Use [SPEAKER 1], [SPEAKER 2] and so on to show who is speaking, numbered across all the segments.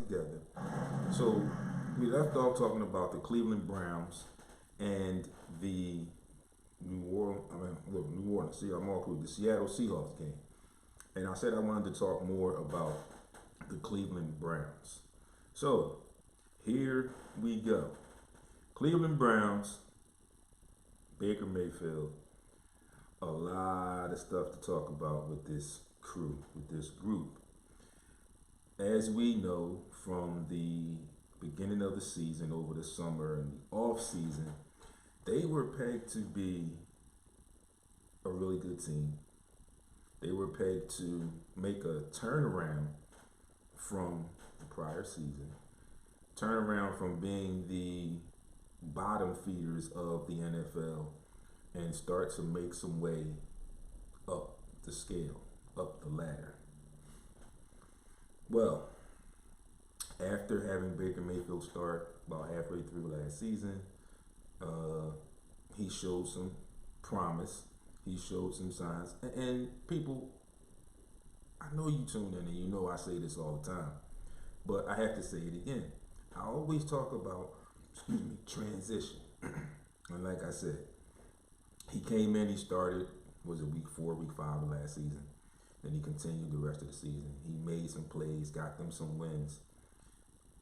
[SPEAKER 1] together. So we left off talking about the Cleveland Browns and the New Orleans. See, I'm all cool. The Seattle Seahawks game, and I said I wanted to talk more about the Cleveland Browns. So here we go. Cleveland Browns, Baker Mayfield. A lot of stuff to talk about with this crew, with this group. As we know from the beginning of the season, over the summer and the off season, they were pegged to be a really good team. They were pegged to make a turnaround from the prior season, turn around from being the bottom feeders of the NFL and start to make some way up the scale, up the ladder. Well, after having Baker Mayfield start about halfway through last season, he showed some promise. He showed some signs. And people, I know you tune in and you know I say this all the time, but I have to say it again. I always talk about, transition. And like I said, he came in, he started, was it week 4, week 5 of last season. Then he continued the rest of the season. He made some plays, got them some wins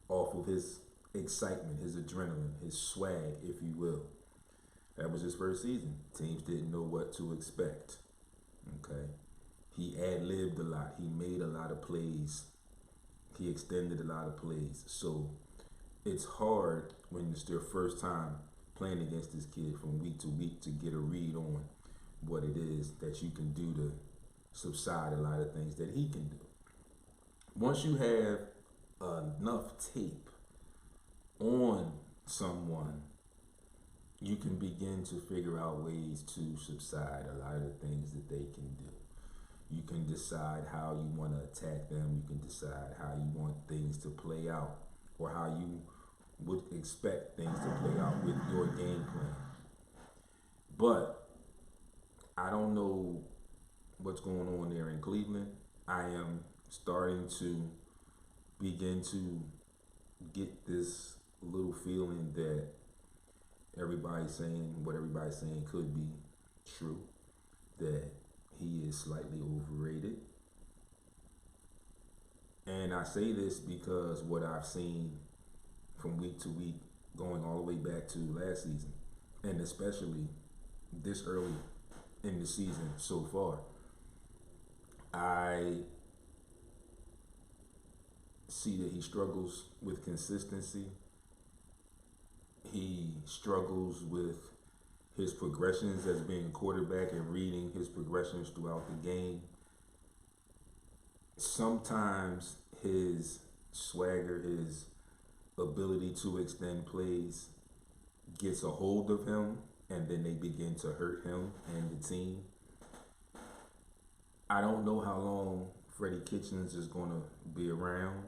[SPEAKER 1] off of his excitement, his adrenaline, his swag, if you will. That was his first season. Teams didn't know what to expect. Okay. He ad-libbed a lot. He made a lot of plays. He extended a lot of plays. So it's hard when it's their first time playing against this kid from week to week to get a read on what it is that you can do to subside a lot of things that he can do. Once you have enough tape on someone, you can begin to figure out ways to subside a lot of the things that they can do. You can decide how you want to attack them. You can decide how you want things to play out, or how you would expect things to play out with your game plan. But I don't know what's going on there in Cleveland. I am starting to begin to get this little feeling that everybody's saying what everybody's saying could be true, that he is slightly overrated. And I say this because what I've seen from week to week, going all the way back to last season, and especially this early in the season so far, I see that he struggles with consistency. He struggles with his progressions as being a quarterback and reading his progressions throughout the game. Sometimes his swagger, his ability to extend plays gets a hold of him, and then they begin to hurt him and the team. I don't know how long Freddie Kitchens is going to be around.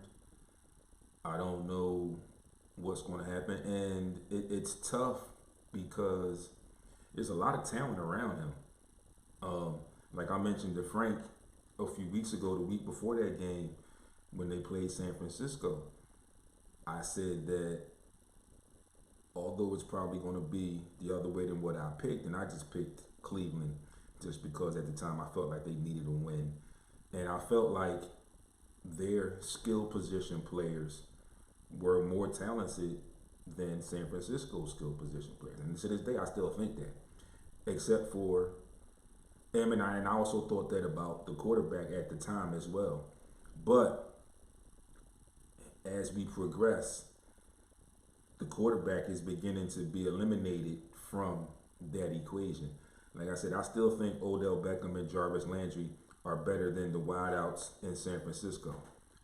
[SPEAKER 1] I don't know what's going to happen. And it's tough because there's a lot of talent around him. Like I mentioned to Frank a few weeks ago, the week before that game, when they played San Francisco, I said that although it's probably going to be the other way than what I picked, and I just picked Cleveland just because at the time I felt like they needed a win. And I felt like their skill position players were more talented than San Francisco's skill position players. And to this day, I still think that. Except for, and I also thought that about the quarterback at the time as well. But as we progress, the quarterback is beginning to be eliminated from that equation. Like I said, I still think Odell Beckham and Jarvis Landry are better than the wideouts in San Francisco.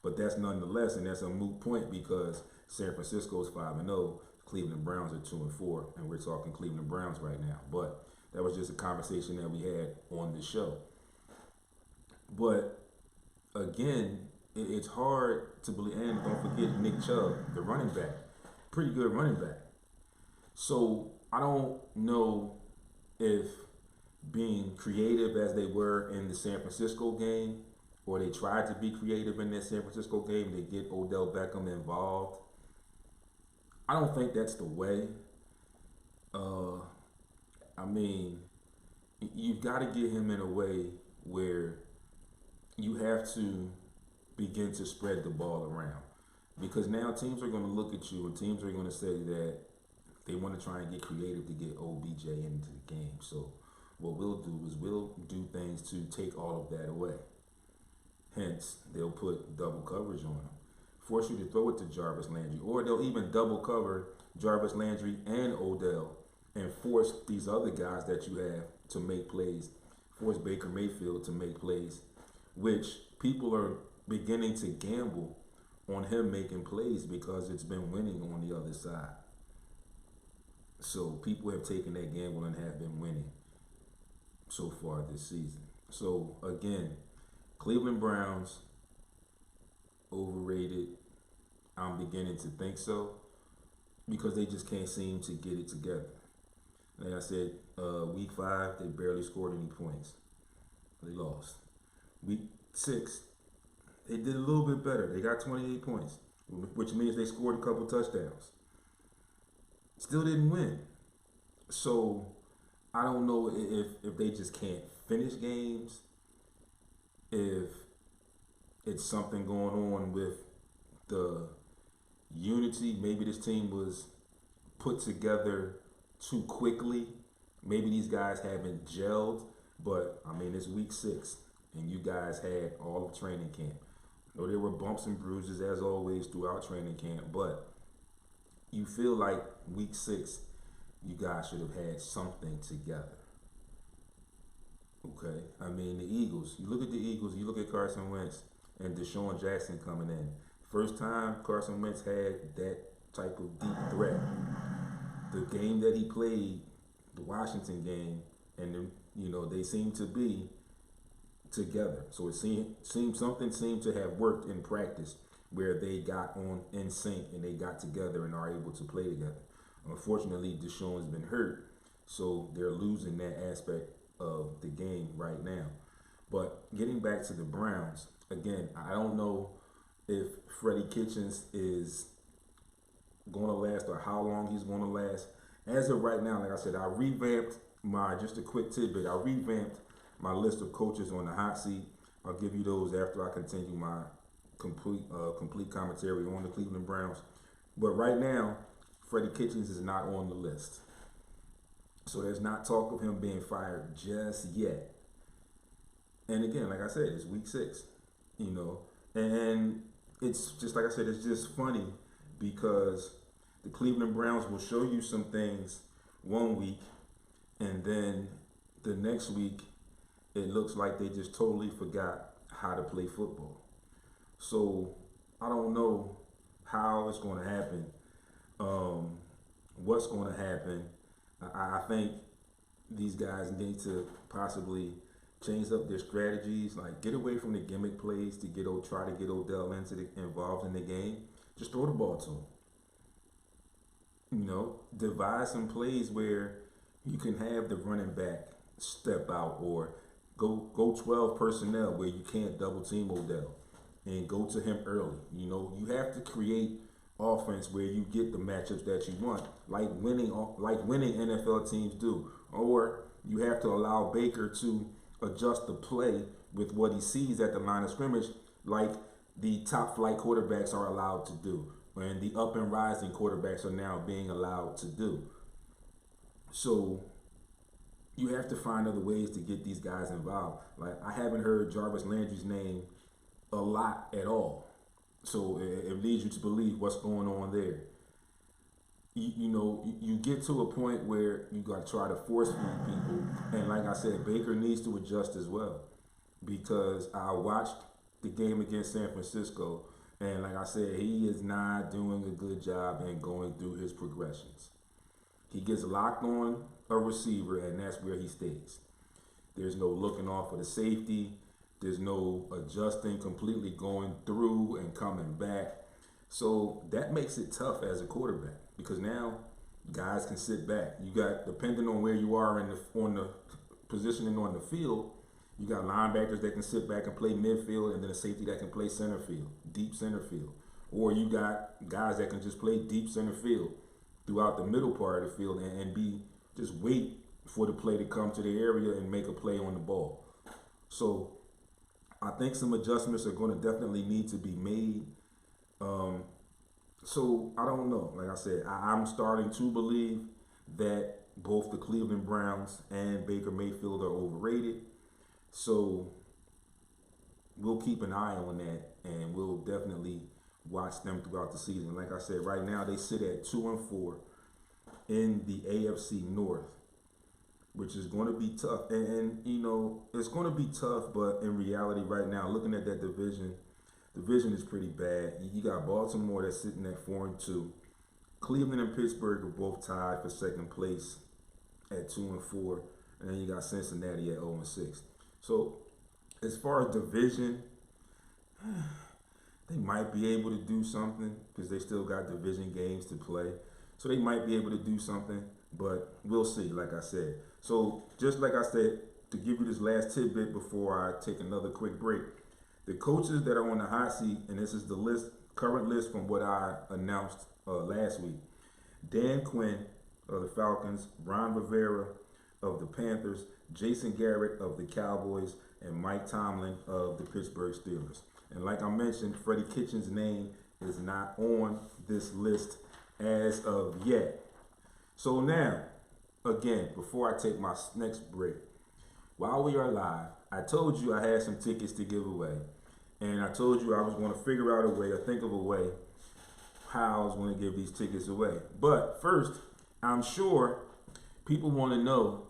[SPEAKER 1] But that's nonetheless, and that's a moot point because San Francisco is 5-0, Cleveland Browns are 2-4, and we're talking Cleveland Browns right now. But that was just a conversation that we had on the show. But again, it's hard to believe, and don't forget Nick Chubb, the running back, pretty good running back. So I don't know if being creative as they were in the San Francisco game, or they tried to be creative in that San Francisco game to get Odell Beckham involved. I don't think that's the way. Uh, I mean, you've got to get him in a way where you have to begin to spread the ball around. Because now teams are going to look at you and teams are going to say that they want to try and get creative to get OBJ into the game. So what we'll do is we'll do things to take all of that away. Hence, they'll put double coverage on him, force you to throw it to Jarvis Landry, or they'll even double cover Jarvis Landry and Odell and force these other guys that you have to make plays, force Baker Mayfield to make plays, which people are beginning to gamble on him making plays because it's been winning on the other side. So people have taken that gamble and have been winning so far this season. So again, Cleveland Browns, overrated. I'm beginning to think so because they just can't seem to get it together. Like I said, week 5, they barely scored any points. They lost. Week 6, they did a little bit better. They got 28 points, which means they scored a couple touchdowns. Still didn't win. So I don't know if they just can't finish games, if it's something going on with the unity. Maybe this team was put together too quickly. Maybe these guys haven't gelled. But I mean, it's week 6, and you guys had all of training camp. I know there were bumps and bruises as always throughout training camp, but you feel like week 6, you guys should have had something together. Okay, I mean the Eagles. You look at the Eagles. You look at Carson Wentz and Deshaun Jackson coming in. First time Carson Wentz had that type of deep threat. The game that he played, the Washington game, and they seem to be together. So it seemed something seemed to have worked in practice where they got on in sync and they got together and are able to play together. Unfortunately, Deshaun's been hurt, so they're losing that aspect of the game right now. But getting back to the Browns, again, I don't know if Freddie Kitchens is going to last or how long he's going to last. As of right now, like I said, I revamped just a quick tidbit, I revamped my list of coaches on the hot seat. I'll give you those after I continue my complete commentary on the Cleveland Browns. But right now, Freddie Kitchens is not on the list. So there's not talk of him being fired just yet. And again, like I said, it's week 6, and it's just like I said, it's just funny because the Cleveland Browns will show you some things one week, and then the next week, it looks like they just totally forgot how to play football. So I don't know how it's going to happen, what's going to happen. I think these guys need to possibly change up their strategies, like get away from the gimmick plays to try to get Odell involved in the game. Just throw the ball to him. Devise some plays where you can have the running back step out or go 12 personnel where you can't double team Odell and go to him early. You have to create offense where you get the matchups that you want, like winning NFL teams do. Or you have to allow Baker to adjust the play with what he sees at the line of scrimmage, like the top flight quarterbacks are allowed to do, and the up and rising quarterbacks are now being allowed to do. So you have to find other ways to get these guys involved. Like, I haven't heard Jarvis Landry's name a lot at all. So it leads you to believe what's going on there. You get to a point where you got to try to force feed people. And like I said, Baker needs to adjust as well. Because I watched the game against San Francisco, and like I said, he is not doing a good job in going through his progressions. He gets locked on a receiver, and that's where he stays. There's no looking off for the safety. There's no adjusting, completely going through and coming back. So that makes it tough as a quarterback because now guys can sit back. You got, depending on where you are on the positioning on the field, You got linebackers that can sit back and play midfield, and then a safety that can play center field, deep center field. Or you got guys that can just play deep center field throughout the middle part of the field and be just wait for the play to come to the area and make a play on the ball. So I think some adjustments are going to definitely need to be made. So I don't know. Like I said, I'm starting to believe that both the Cleveland Browns and Baker Mayfield are overrated. So we'll keep an eye on that, and we'll definitely watch them throughout the season. Like I said, right now they sit at 2-4 in the AFC North, which is going to be tough. And you know, it's going to be tough, but in reality right now, looking at that division is pretty bad. You got Baltimore that's sitting at 4-2. Cleveland and Pittsburgh are both tied for second place at 2-4. And then you got Cincinnati at 0-6. So as far as division, they might be able to do something because they still got division games to play. So they might be able to do something, but we'll see, like I said. So just like I said, to give you this last tidbit before I take another quick break, the coaches that are on the hot seat, and this is the list, current list from what I announced last week. Dan Quinn of the Falcons, Ron Rivera of the Panthers, Jason Garrett of the Cowboys, and Mike Tomlin of the Pittsburgh Steelers. And like I mentioned, Freddie Kitchens' name is not on this list as of yet. So now, again, before I take my next break, while we are live, I told you I had some tickets to give away. And I told you I was going to figure out a way or think of a way how I was going to give these tickets away. But first, I'm sure people want to know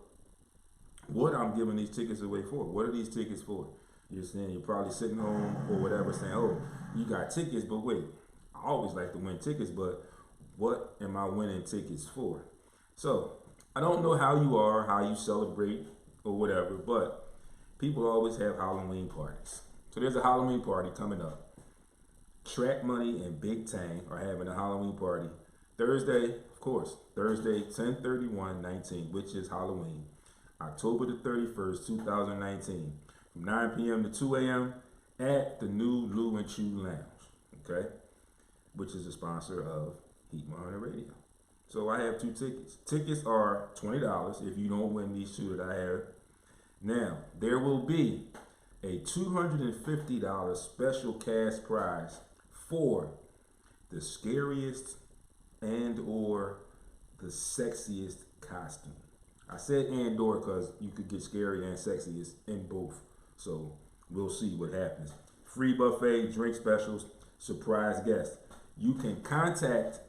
[SPEAKER 1] what I'm giving these tickets away for. What are these tickets for? You're saying you're probably sitting home or whatever saying, oh, you got tickets, but wait, I always like to win tickets, but what am I winning tickets for? So I don't know how you are, how you celebrate or whatever, but people always have Halloween parties. So there's a Halloween party coming up. Track Money and Big Tang are having a Halloween party Thursday, of course, Thursday, 10/31/19, which is Halloween, October the 31st, 2019, from 9 p.m. to 2 a.m. at the new Lou and Chew Lounge, okay, which is a sponsor of Heat 100 Radio. So I have 2 tickets. Tickets are $20 if you don't win these 2 that I have. Now, there will be a $250 special cash prize for the scariest and or the sexiest costume. I said and or because you could get scary and sexiest in both. So we'll see what happens. Free buffet, drink specials, surprise guests. You can contact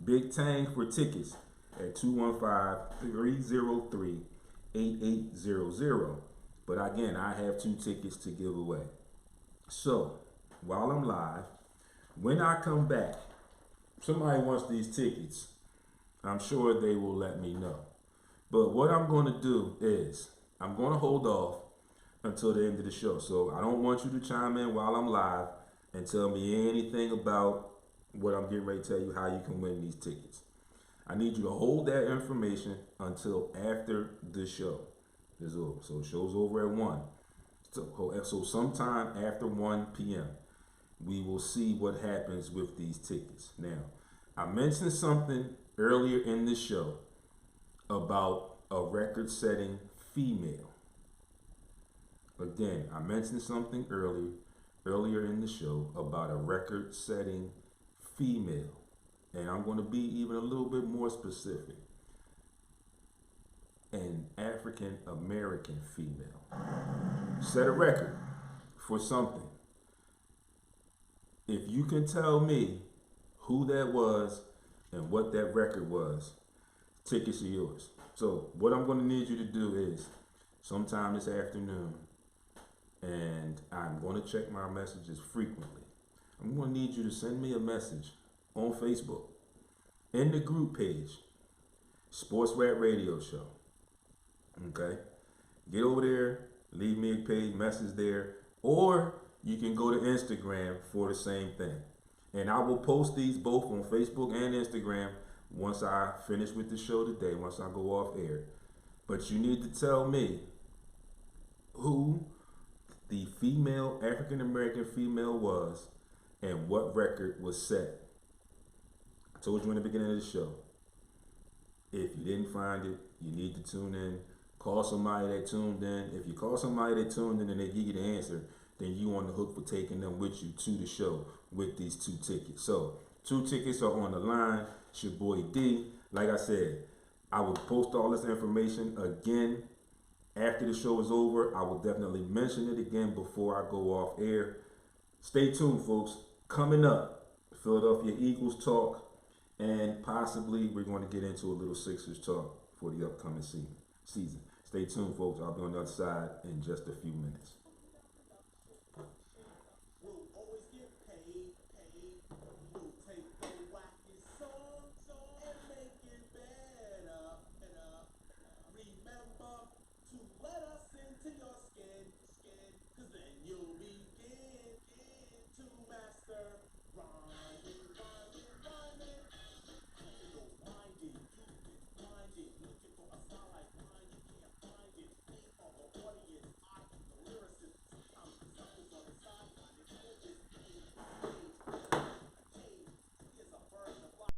[SPEAKER 1] Big Tang for tickets at 215-303-8800. But again, I have 2 tickets to give away. So while I'm live, when I come back, somebody wants these tickets, I'm sure they will let me know. But what I'm going to do is I'm going to hold off until the end of the show. So I don't want you to chime in while I'm live and tell me anything about what I'm getting ready to tell you how you can win these tickets. I need you to hold that information until after the show is over. So the show's over at 1. So sometime after 1 p.m., we will see what happens with these tickets. Now, I mentioned something earlier in the show about a record-setting female. Again, I mentioned something earlier in the show about a record-setting female. And I'm going to be even a little bit more specific. An African American female set a record for something. If you can tell me who that was and what that record was, tickets are yours. So what I'm going to need you to do is sometime this afternoon, and I'm going to check my messages frequently. I'm going to need you to send me a message on Facebook in the group page, SportsRap Radio Show. Okay? Get over there, leave me a page message there, or you can go to Instagram for the same thing. And I will post these both on Facebook and Instagram once I finish with the show today, once I go off air. But you need to tell me who the female, African American female was, and what record was set. I told you in the beginning of the show. If you didn't find it, you need to tune in. Call somebody that tuned in. If you call somebody that tuned in and they give you the answer, then you on the hook for taking them with you to the show with these 2 tickets. So 2 tickets are on the line. It's your boy D. Like I said, I will post all this information again after the show is over. I will definitely mention it again before I go off air. Stay tuned, folks. Coming up, Philadelphia Eagles talk, and possibly we're going to get into a little Sixers talk for the upcoming season. Stay tuned, folks. I'll be on the other side in just a few minutes.
[SPEAKER 2] Remember to let us into your